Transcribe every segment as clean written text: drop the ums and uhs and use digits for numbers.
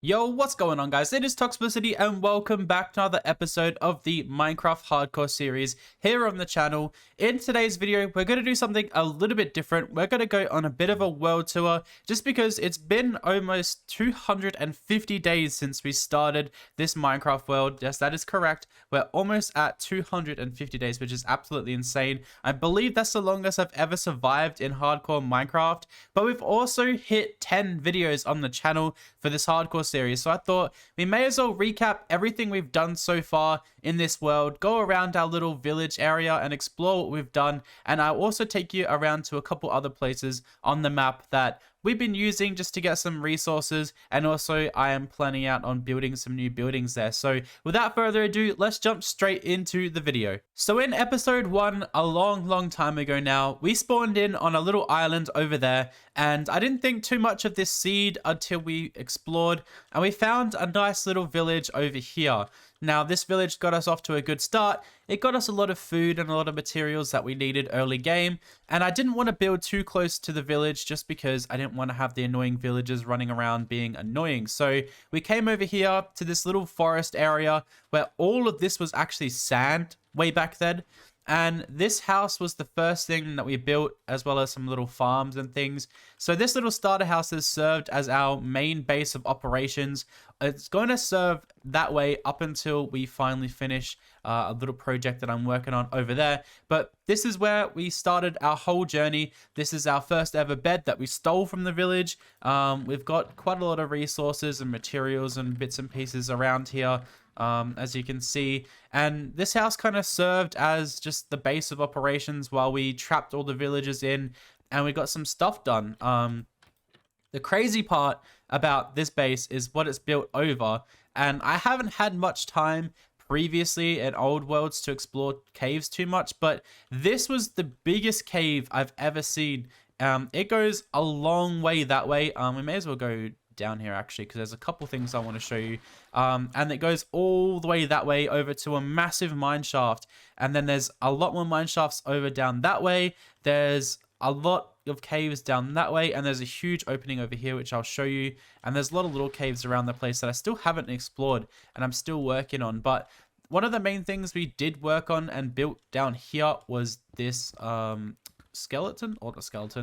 Yo, what's going on, guys? It is Toxplicity and welcome back to another episode of the Minecraft Hardcore series here on the channel. In today's video, we're going to do something a little bit different. We're going to go on a bit of a world tour just because it's been almost 250 days since we started this Minecraft world. Yes, that is correct. We're almost at 250 days, which is absolutely insane. I believe that's the longest I've ever survived in Hardcore Minecraft, but we've also hit 10 videos on the channel for this Hardcore series, so I thought we may as well recap everything we've done so far in this world, go around our little village area and explore what we've done, and I'll also take you around to a couple other places on the map that we've been using just to get some resources, and also I am planning out on building some new buildings there. So without further ado, let's jump straight into the video. So in episode 1, a long time ago now, we spawned in on a little island over there, and I didn't think too much of this seed until we explored, and we found a nice little village over here. Now, this village got us off to a good start. It got us a lot of food and a lot of materials that we needed early game. And I didn't want to build too close to the village just because I didn't want to have the annoying villagers running around being annoying. So we came over here to this little forest area where all of this was actually sand way back then. And this house was the first thing that we built, as well as some little farms and things. So this little starter house has served as our main base of operations. It's going to serve that way up until we finally finish a little project that I'm working on over there. But this is where we started our whole journey. This is our first ever bed that we stole from the village. We've got quite a lot of resources and materials and bits and pieces around here, as you can see. And this house kind of served as just the base of operations while we trapped all the villagers in and we got some stuff done. The crazy part about this base is what it's built over, and I haven't had much time previously in old worlds to explore caves too much, but this was the biggest cave I've ever seen. It goes a long way that way. We may as well go down here actually, because there's a couple things I want to show you. And it goes all the way that way over to a massive mine shaft, and then there's a lot more mine shafts over down that way. There's a lot of caves down that way, and there's a huge opening over here which I'll show you, and there's a lot of little caves around the place that I still haven't explored and I'm still working on. But one of the main things we did work on and built down here was this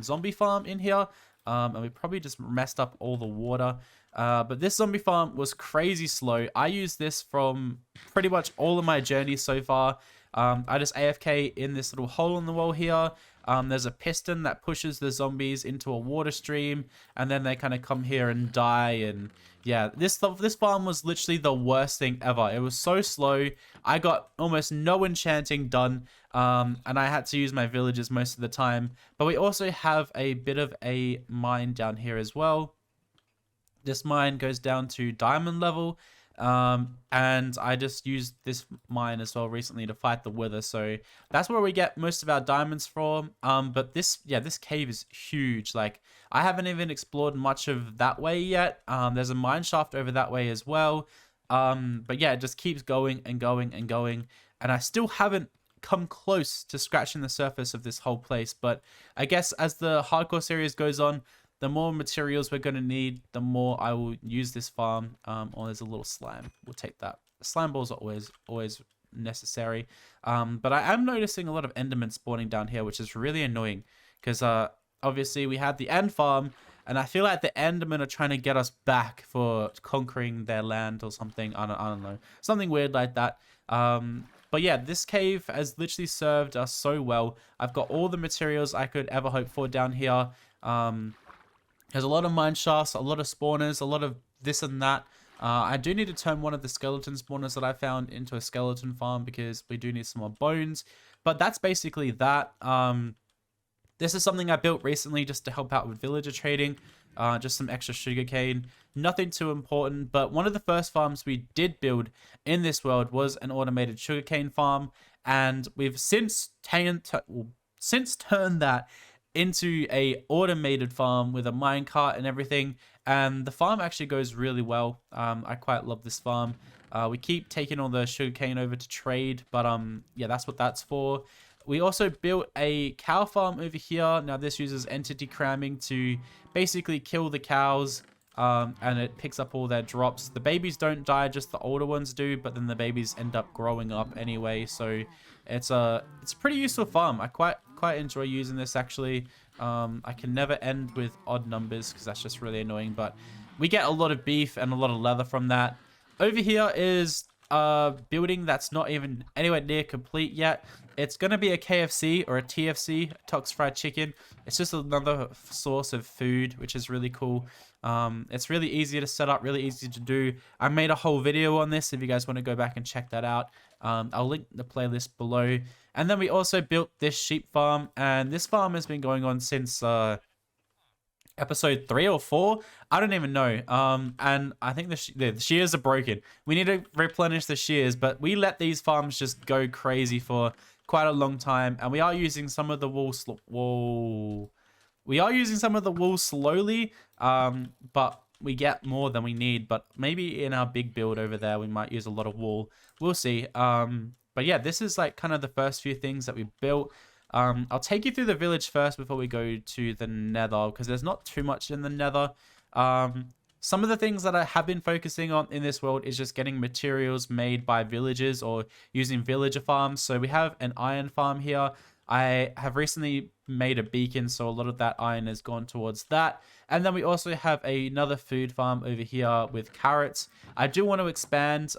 zombie farm in here. And we probably just messed up all the water. But this zombie farm was crazy slow. I used this from pretty much all of my journeys so far. I just AFK in this little hole in the wall here. There's a piston that pushes the zombies into a water stream, and then they kind of come here and die. And yeah, this farm was literally the worst thing ever. It was so slow. I got almost no enchanting done, and I had to use my villagers most of the time. But we also have a bit of a mine down here as well. This mine goes down to diamond level. And I just used this mine as well recently to fight the wither, so that's where we get most of our diamonds from. But this cave is huge. Like, I haven't even explored much of that way yet. There's a mine shaft over that way as well. But yeah, it just keeps going and going and going, and I still haven't come close to scratching the surface of this whole place. But I guess as the hardcore series goes on, the more materials we're going to need, the more I will use this farm. Oh, there's a little slime. We'll take that. Slime balls are always necessary. But I am noticing a lot of endermen spawning down here, which is really annoying. Because obviously we had the end farm, and I feel like the endermen are trying to get us back for conquering their land or something. I don't know. Something weird like that. But yeah, this cave has literally served us so well. I've got all the materials I could ever hope for down here. There's a lot of mine shafts, a lot of spawners, a lot of this and that. I do need to turn one of the skeleton spawners that I found into a skeleton farm because we do need some more bones. But that's basically that. This is something I built recently just to help out with villager trading. Just some extra sugarcane. Nothing too important, but one of the first farms we did build in this world was an automated sugarcane farm. And we've since turned that into a automated farm with a minecart and everything, and the farm actually goes really well. I quite love this farm. We keep taking all the sugarcane over to trade, but yeah, that's what that's for. We also built a cow farm over here. Now this uses entity cramming to basically kill the cows and it picks up all their drops. The babies don't die, just the older ones do, but then the babies end up growing up anyway. So it's a pretty useful farm. I quite enjoy using this actually. I can never end with odd numbers because that's just really annoying, but we get a lot of beef and a lot of leather from that. Over here is a building that's not even anywhere near complete yet. It's going to be a KFC or a TFC, Tox Fried Chicken. It's just another source of food, which is really cool. It's really easy to set up, really easy to do. I made a whole video on this if you guys want to go back and check that out. I'll link the playlist below. And then we also built this sheep farm, and this farm has been going on since episode 3 or 4. I don't even know. And I think the shears are broken. We need to replenish the shears, but we let these farms just go crazy for quite a long time, and we are using some of the wool slowly, but we get more than we need. But maybe in our big build over there we might use a lot of wool. We'll see. But yeah, this is like kind of the first few things that we built. I'll take you through the village first before we go to the Nether, because there's not too much in the Nether. Some of the things that I have been focusing on in this world is just getting materials made by villagers or using villager farms. So we have an iron farm here. I have recently made a beacon, so a lot of that iron has gone towards that. And then we also have another food farm over here with carrots. I do want to expand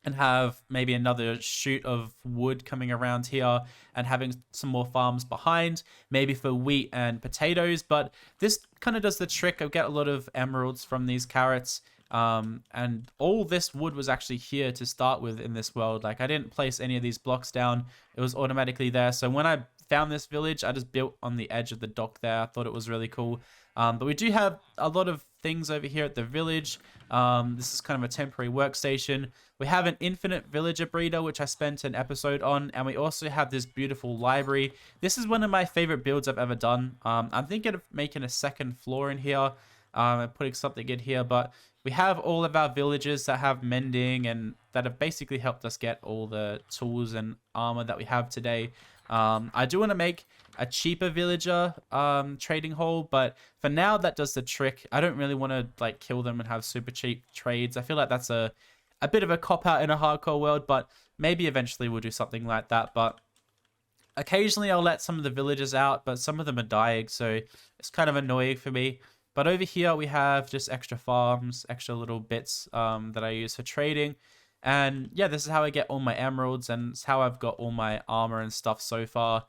and have maybe another shoot of wood coming around here and having some more farms behind, maybe for wheat and potatoes. But this kind of does the trick. I get a lot of emeralds from these carrots. And all this wood was actually here to start with in this world. Like, I didn't place any of these blocks down. It was automatically there. So when I found this village, I just built on the edge of the dock there. I thought it was really cool. But we do have a lot of things over here at the village. This is kind of a temporary workstation. We have an infinite villager breeder, which I spent an episode on. And we also have this beautiful library. This is one of my favorite builds I've ever done. I'm thinking of making a second floor in here. And putting something in here. But we have all of our villagers that have mending and that have basically helped us get all the tools and armor that we have today. I do want to make a cheaper villager trading hall, but for now that does the trick. I don't really want to like kill them and have super cheap trades. I feel like that's a bit of a cop-out in a hardcore world, but maybe eventually we'll do something like that. But occasionally I'll let some of the villagers out, but some of them are dying, so it's kind of annoying for me. But over here we have just extra farms, extra little bits that I use for trading. And yeah, this is how I get all my emeralds, and it's how I've got all my armor and stuff so far.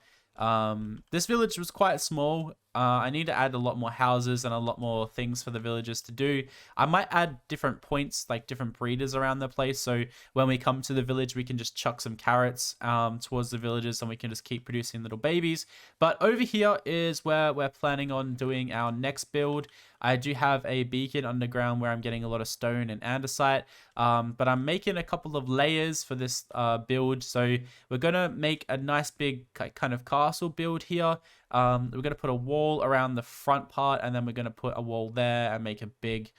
This village was quite small. I need to add a lot more houses and a lot more things for the villagers to do. I might add different points, like different breeders around the place. So when we come to the village, we can just chuck some carrots towards the villagers and we can just keep producing little babies. But over here is where we're planning on doing our next build. I do have a beacon underground where I'm getting a lot of stone and andesite, but I'm making a couple of layers for this build. So we're going to make a nice big kind of castle build here. We're going to put a wall around the front part, and then we're going to put a wall there and make a big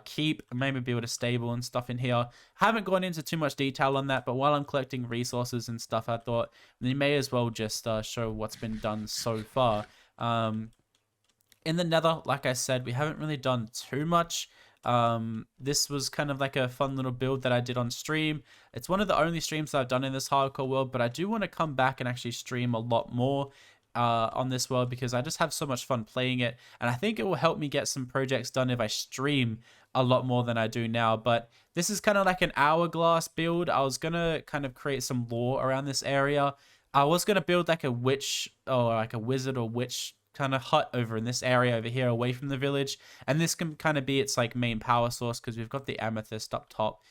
keep, and maybe build a stable and stuff in here. Haven't gone into too much detail on that, but while I'm collecting resources and stuff, I thought we may as well just show what's been done so far. In the Nether, like I said, we haven't really done too much. This was kind of like a fun little build that I did on stream. It's one of the only streams that I've done in this hardcore world, but I do want to come back and actually stream a lot more on this world because I just have so much fun playing it, and I think it will help me get some projects done if I stream a lot more than I do now. But this is kind of like an hourglass build. I was gonna kind of create some lore around this area. I was gonna build like a witch or like a wizard or witch kind of hut over in this area over here away from the village, and this can kind of be its like main power source because we've got the amethyst up top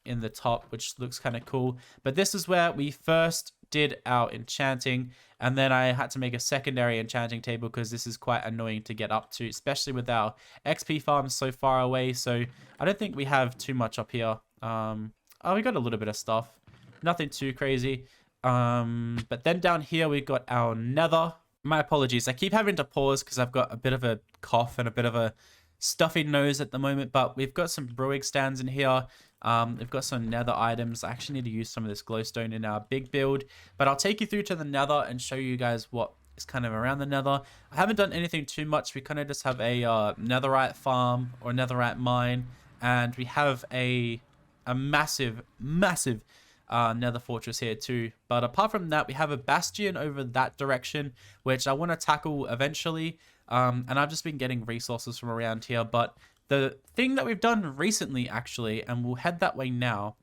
in the top, which looks kind of cool. But this is where we first did our enchanting, and then I had to make a secondary enchanting table because this is quite annoying to get up to, especially with our XP farms so far away. So I don't think we have too much up here. Oh, we got a little bit of stuff, nothing too crazy. But then down here we got our Nether. My apologies, I keep having to pause because I've got a bit of a cough and a bit of a stuffy nose at the moment, but we've got some brewing stands in here. We've got some Nether items. I actually need to use some of this glowstone in our big build, but I'll take you through to the Nether and show you guys what is kind of around the Nether. I haven't done anything too much. We kind of just have a netherite farm or netherite mine, and we have a massive nether fortress here too. But apart from that, we have a bastion over that direction, which I want to tackle eventually. And I've just been getting resources from around here. But the thing that we've done recently, actually, and we'll head that way now,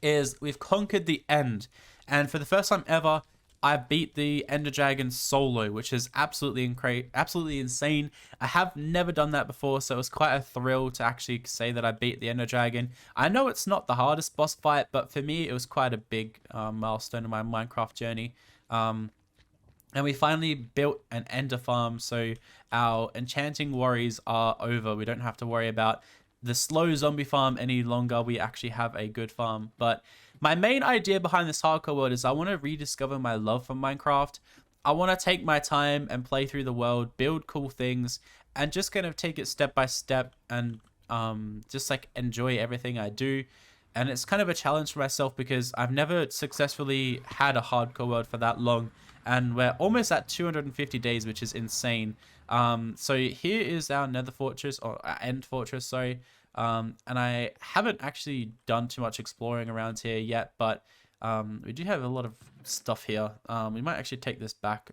is we've conquered the end. And for the first time ever, I beat the Ender Dragon solo, which is absolutely insane. I have never done that before, so it was quite a thrill to actually say that I beat the Ender Dragon. I know it's not the hardest boss fight, but for me, it was quite a big milestone in my Minecraft journey. And we finally built an ender farm, so our enchanting worries are over. We don't have to worry about the slow zombie farm any longer. We actually have a good farm. But my main idea behind this hardcore world is I want to rediscover my love for Minecraft. I want to take my time and play through the world, build cool things, and just kind of take it step by step and just like enjoy everything I do. And it's kind of a challenge for myself because I've never successfully had a hardcore world for that long. And we're almost at 250 days, which is insane. So here is our nether fortress, or end fortress, sorry. And I haven't actually done too much exploring around here yet, but we do have a lot of stuff here. We might actually take this back,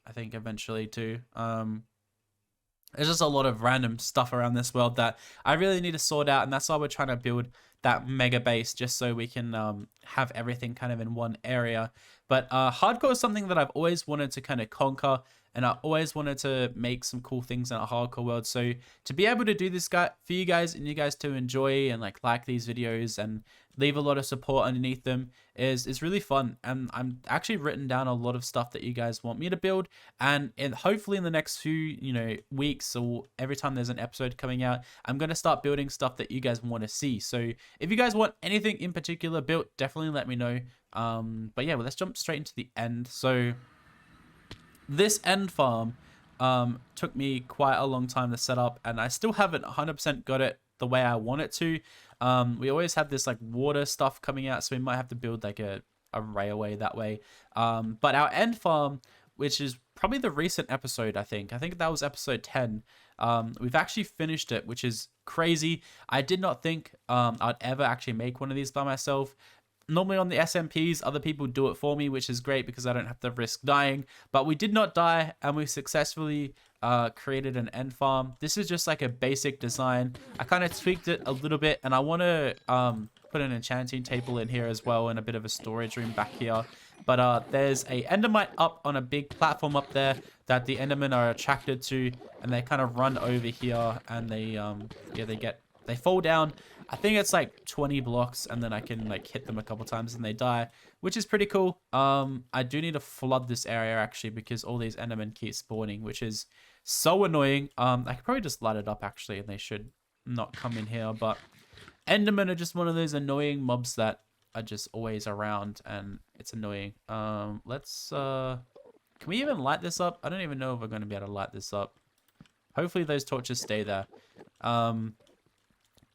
I think, eventually too. There's just a lot of random stuff around this world that I really need to sort out, and that's why we're trying to build that mega base, just so we can have everything kind of in one area. But hardcore is something that I've always wanted to kind of conquer, and I always wanted to make some cool things in a hardcore world. So to be able to do this for you guys, and you guys to enjoy and like these videos and leave a lot of support underneath them is really fun. And I'm actually written down a lot of stuff that you guys want me to build, and hopefully in the next few weeks, or every time there's an episode coming out, I'm going to start building stuff that you guys want to see. So if you guys want anything in particular built, definitely let me know. But yeah, well, let's jump straight into the end. So this end farm took me quite a long time to set up, and I still haven't 100% got it the way I want it to. We always have this like water stuff coming out, so we might have to build like a railway that way. But our end farm, which is probably the recent episode, I think that was episode 10. We've actually finished it, which is crazy. I did not think I'd ever actually make one of these by myself. Normally on the SMPs, other people do it for me, which is great because I don't have to risk dying. But we did not die, and we successfully created an end farm. This is just like a basic design. I kind of tweaked it a little bit, and I want to put an enchanting table in here as well, and a bit of a storage room back here. But there's a endermite up on a big platform up there that the endermen are attracted to, and they kind of run over here, and they they fall down. I think it's like 20 blocks, and then I can like hit them a couple times and they die, which is pretty cool. I do need to flood this area actually, because all these endermen keep spawning, which is so annoying. I could probably just light it up actually, and they should not come in here. But endermen are just one of those annoying mobs that are just always around, and it's annoying. Can we even light this up? I don't even know if we're going to be able to light this up. Hopefully those torches stay there.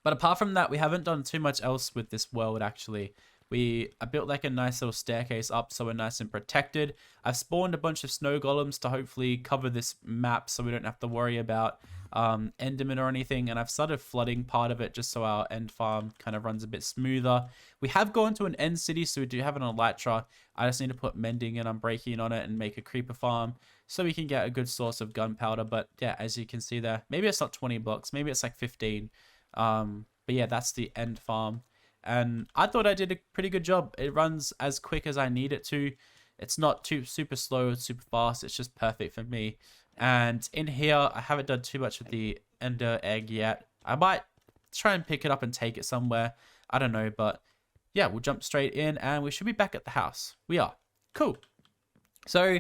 But apart from that, we haven't done too much else with this world, actually. I built like a nice little staircase up, so we're nice and protected. I've spawned a bunch of snow golems to hopefully cover this map, so we don't have to worry about endermen or anything. And I've started flooding part of it just so our end farm kind of runs a bit smoother. We have gone to an end city, so we do have an elytra. I just need to put mending and unbreaking on it and make a creeper farm so we can get a good source of gunpowder. But yeah, as you can see there, maybe it's not 20 blocks, maybe it's like 15. But yeah, that's the end farm, and I thought I did a pretty good job. It runs as quick as I need it to. It's not too super slow, it's super fast. It's just perfect for me. And in here, I haven't done too much with the ender egg yet. I might try and pick it up and take it somewhere. I don't know, but yeah, we'll jump straight in, and we should be back at the house. We are. Cool. So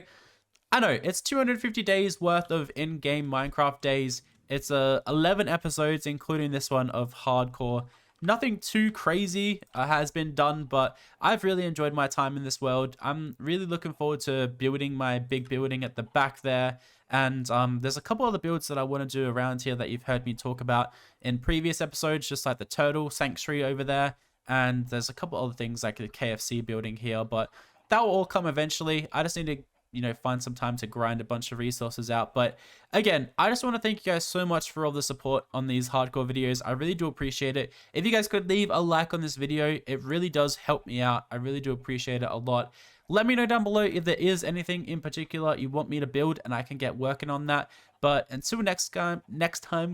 I know it's 250 days worth of in-game Minecraft days. It's 11 episodes, including this one of hardcore. Nothing too crazy has been done, but I've really enjoyed my time in this world. I'm really looking forward to building my big building at the back there. And there's a couple other builds that I want to do around here that you've heard me talk about in previous episodes, just like the turtle sanctuary over there. And there's a couple other things like the KFC building here, but that will all come eventually. I just need to you know, find some time to grind a bunch of resources out. But again, I just want to thank you guys so much for all the support on these hardcore videos. I really do appreciate it. If you guys could leave a like on this video, it really does help me out. I really do appreciate it a lot. Let me know down below if there is anything in particular you want me to build, and I can get working on that. But until next time,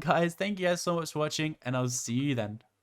guys, thank you guys so much for watching, and I'll see you then.